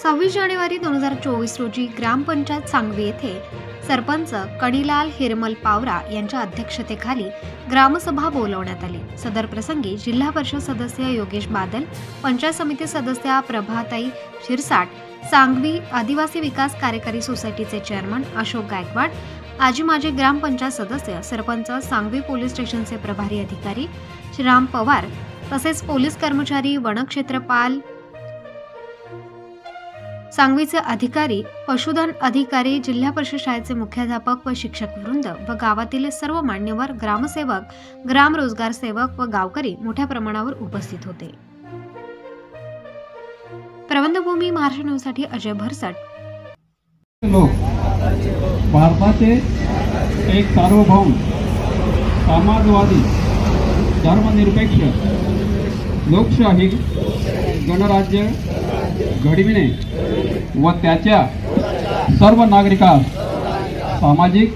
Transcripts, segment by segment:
26 जानेवारी 2024 रोजी ग्रामपंचायत सांगवी येथे सरपंच कणीलाल हिरमल पावरा यांच्या अध्यक्षतेखाली ग्रामसभा बोलवण्यात आली। सदर प्रसंगी जिल्हा परिषद सदस्य योगेश बादल, पंचायत समिती सदस्या प्रभाताई शिरसाट, सांगवी आदिवासी विकास कार्यकारी सोसायटीचे चेअरमन अशोक गायकवाड, आजी माजी ग्रामपंचायत सदस्य, सरपंच, सांगवी पोलीस स्टेशनचे प्रभारी अधिकारी श्रीराम पवार तसेच पोलीस कर्मचारी, वनक्षेत्रपाल, सांगवीचे अधिकारी, पशुधन अधिकारी, जिल्हा परिषद शाळेचे मुख्याध्यापक व शिक्षक वृंद व गावातील सर्व मान्यवर, ग्रामसेवक, ग्राम रोजगार सेवक व गावकरी मोठ्या प्रमाणावर उपस्थित होते। प्रबंधभूमी महाराष्ट्र न्यूजसाठी अजय भरसट। भारताचे एक सार्वभौम, समाजवादी, धर्मनिरपेक्ष, लोकशाही गणराज्य घडविणे व त्याच्या सर्व नागरिकांस सामाजिक,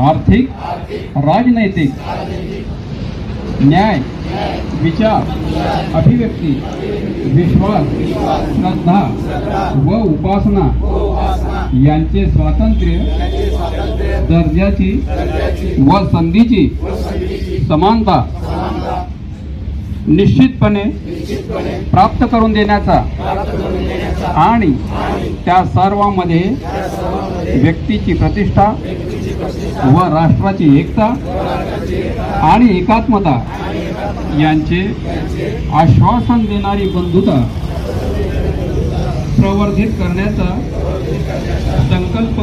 आर्थिक, राजनैतिक, न्याय, विचार, अभिव्यक्ती, विश्वास, श्रद्धा व उपासना यांचे स्वातंत्र्य, दर्जाची व संधीची समानता निश्चितपणे प्राप्त करून देण्याचा आणि त्या सर्वांमध्ये व्यक्तीची प्रतिष्ठा व राष्ट्राची एकता आणि एकात्मता यांचे आश्वासन देणारी बंधुता प्रवर्धित करण्याचा संकल्प